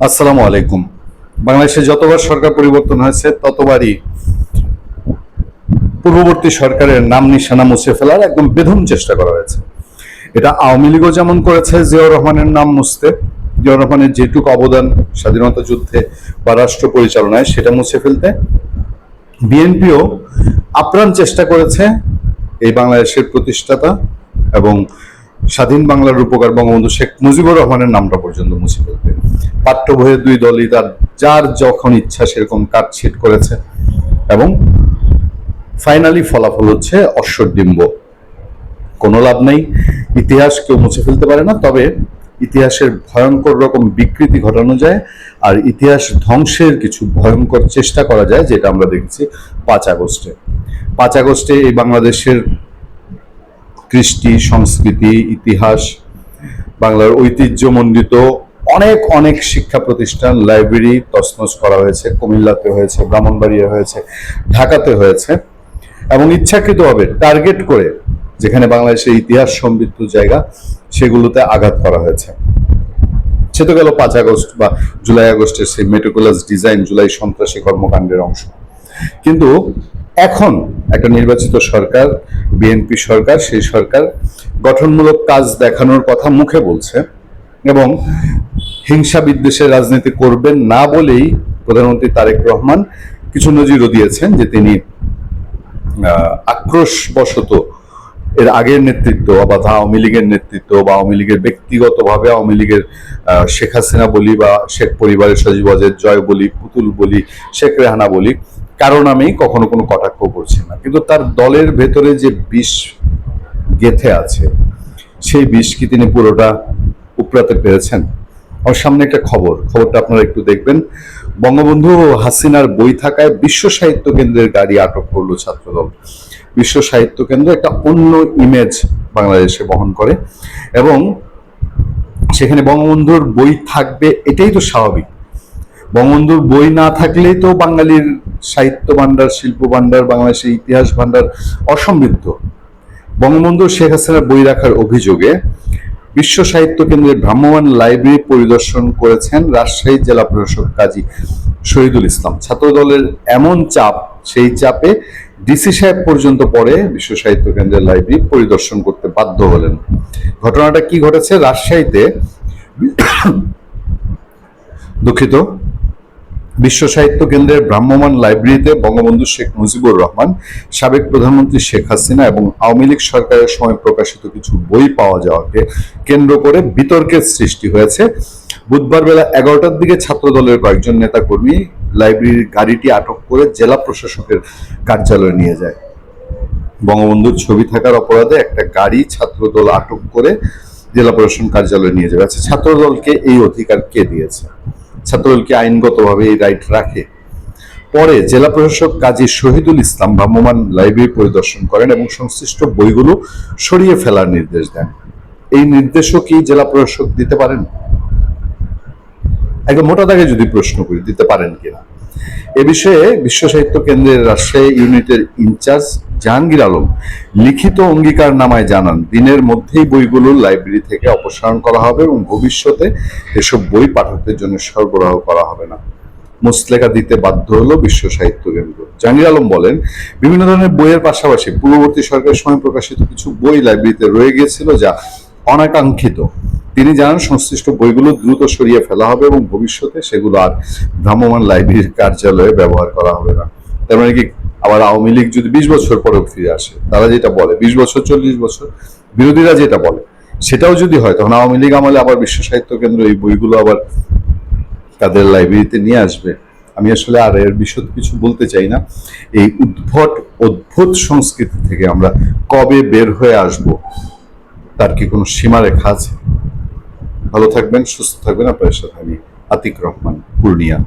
আসসালামু আলাইকুম। বাংলাদেশে যতবার সরকার পরিবর্তন হয়েছে ততবারই পূর্ববর্তী সরকারের নাম নিশানা মুছে ফেলার একদম বেধম চেষ্টা করা হয়েছে। এটা আওয়ামী লীগও যেমন করেছে জিয়াউর রহমানের নাম মুছতে, জিয়াউর রহমানের যেটুকু অবদান স্বাধীনতা যুদ্ধে বা রাষ্ট্র পরিচালনায় সেটা মুছে ফেলতে, বিএনপিও আপ্রাণ চেষ্টা করেছে এই বাংলাদেশের প্রতিষ্ঠাতা এবং স্বাধীন বাংলার রূপকার বঙ্গবন্ধু শেখ মুজিবুর রহমানের নামটা পর্যন্ত মুছে ফেলতে। পাঠ্য বইয়ের দুই দলই তার যার যখন ইচ্ছা সেরকম কাটছিট করেছে এবং ফাইনালি ফলাফল হচ্ছে অশ্বডিম্ব। কোনো লাভ নেই, ইতিহাস কেউ মুছে ফেলতে পারে না, তবে ইতিহাসের ভয়ঙ্কর রকম বিকৃতি ঘটানো যায় আর ইতিহাস ধ্বংসের কিছু ভয়ঙ্কর চেষ্টা করা যায়, যেটা আমরা দেখেছি 5 আগস্টে। 5 আগস্টে এই বাংলাদেশের কৃষ্টি, সংস্কৃতি, ইতিহাস, বাংলার ঐতিহ্যমণ্ডিত অনেক অনেক শিক্ষা প্রতিষ্ঠান, লাইব্রেরি তছনছ করা হয়েছে। কুমিল্লাতে হয়েছে, ব্রাহ্মণবাড়িয়া হয়েছে, ঢাকাতে হয়েছে এবং ইচ্ছাকৃতভাবে টার্গেট করে যেখানে বাংলাদেশের ইতিহাস সমৃদ্ধ জায়গা সেগুলোতে আঘাত করা হয়েছে। সে তো গেল 5 আগস্ট বা জুলাই আগস্টের সেই মেটিকুলাস ডিজাইন, জুলাই সন্ত্রাসী কর্মকাণ্ডের অংশ। কিন্তু এখন একটা নির্বাচিত সরকার, বিএনপি সরকার, সেই সরকার গঠনমূলক কাজ দেখানোর কথা মুখে বলছে এবং হিংসা বিদ্বেষের রাজনীতি করবেন না বলেই প্রধানমন্ত্রী তারেক রহমান কিছু নজিরও দিয়েছেন যে তিনি আক্রোশবশত এর আগের নেতৃত্ব বা আওয়ামী লীগের নেতৃত্ব বা আওয়ামী লীগের ব্যক্তিগতভাবে আওয়ামী লীগের শেখ হাসিনা বলি বা শেখ পরিবারের সজীব অজয় জয় বলি, পুতুল বলি, শেখ রেহানা বলি, কারো নামেই কখনো কোনো কটাক্ষ করছে না। কিন্তু তার দলের ভেতরে যে বিষ গেথে আছে সেই বিষ কি তিনি পুরোটা উপড়াতে পেরেছেন? আমার সামনে একটা খবরটা আপনারা একটু দেখবেন। বঙ্গবন্ধু হাসিনার বই থাকায় বিশ্ব সাহিত্য কেন্দ্রের গাড়ি আটক করলো ছাত্রদল। বিশ্ব সাহিত্য কেন্দ্র একটা অন্য ইমেজ বাংলাদেশে বহন করে এবং সেখানে বঙ্গবন্ধুর বই থাকবে এটাই তো স্বাভাবিক। বঙ্গবন্ধুর বই না থাকলেই তো বাঙালির সাহিত্য ভান্ডার, শিল্প ভান্ডার, বাংলাদেশের ইতিহাস ভান্ডার অসমৃদ্ধ। বঙ্গবন্ধু শেখ হাসিনার বই রাখার অভিযোগে বিশ্ব সাহিত্য কেন্দ্রের ভ্রাম্যমাণ লাইব্রেরি পরিদর্শন করেছেন রাজশাহী জেলা প্রশাসক কাজী শহীদুল ইসলাম। ছাত্রদলের এমন চাপ, সেই চাপে ডিসি সাহেব পর্যন্ত পরে বিশ্ব সাহিত্য কেন্দ্রের লাইব্রেরি পরিদর্শন করতে বাধ্য হলেন। ঘটনাটা কি ঘটেছে? রাজশাহীতে দুঃখিত, বিশ্ব সাহিত্য কেন্দ্রের ভ্রাম্যমাণ লাইব্রেরিতে বঙ্গবন্ধু শেখ মুজিবুর রহমান, সাবেক প্রধানমন্ত্রী শেখ হাসিনা এবং আওয়ামী লীগ সরকারের সময় প্রকাশিত কিছু বই পাওয়া যাওয়াকে কেন্দ্র করে বিতর্কের সৃষ্টি হয়েছে। বুধবার বেলা 11টার দিকে ছাত্রদলের কয়েকজন নেতাকর্মী লাইব্রেরির গাড়িটি আটক করে জেলা প্রশাসকের কার্যালয়ে নিয়ে যায়। বঙ্গবন্ধুর ছবি থাকার অপরাধে একটা গাড়ি ছাত্রদল আটক করে জেলা প্রশাসন কার্যালয়ে নিয়ে যাবে। আচ্ছা, ছাত্রদলকে এই অধিকার কে দিয়েছে? ছাত্রদলকে আইনগতভাবে এই রাইট রাখে? পরে জেলা প্রশাসক কাজী শহীদুল ইসলাম ভ্রাম্যমাণ লাইব্রেরি পরিদর্শন করেন এবং সংশ্লিষ্ট বইগুলো সরিয়ে ফেলার নির্দেশ দেন। এই নির্দেশও কি জেলা প্রশাসক দিতে পারেন? একদম মোটা দাগে যদি প্রশ্ন করি, দিতে পারেন কিনা? এ বিষয়ে বিশ্ব সাহিত্য কেন্দ্রের রাজশাহী ইউনিটের ইনচার্জ জাহাঙ্গীর আলম লিখিত অঙ্গীকারনামায় জানান, দিনের মধ্যেই বইগুলো লাইব্রেরি থেকে অপসারণ করা হবে এবং ভবিষ্যতে এসব বই পাঠকদের জন্য সরবরাহ করা হবে না। মুসলেখা দিতে বাধ্য হলো বিশ্ব সাহিত্য কেন্দ্র। জাহাঙ্গীর আলম বলেন, বিভিন্ন ধরনের বইয়ের পাশাপাশি পূর্ববর্তী সরকারের সময় প্রকাশিত কিছু বই লাইব্রেরিতে রয়ে গিয়েছিল যা অনাকাঙ্ক্ষিত। তিনি জানান, সংশ্লিষ্ট বইগুলো দ্রুত সরিয়ে ফেলা হবে এবং ভবিষ্যতে সেগুলো আর ভ্রাম্যমাণ লাইব্রেরির কার্যালয়ে ব্যবহার করা হবে না। তার মানে কি, আবার আওয়ামী লীগ যদি 20 বছর পরে ফিরে আসে, তারা যেটা বলে 20 বছর 40 বছর, বিরোধীরা যেটা বলে সেটাও যদি হয়, তখন আওয়ামী লীগ আমলে আবার বিশ্ব সাহিত্য কেন্দ্র এই বইগুলো আবার তাদের লাইব্রেরিতে নিয়ে আসবে। আমি আসলে আর এর বিষয়ে কিছু বলতে চাই না। এই অদ্ভুত সংস্কৃতি থেকে আমরা কবে বের হয়ে আসব, তার কি কোনো সীমারেখা আছে? ভালো থাকবেন, সুস্থ থাকবেন। আপনার সাথে আমি আতিক রহমান, পূর্ণিয়া।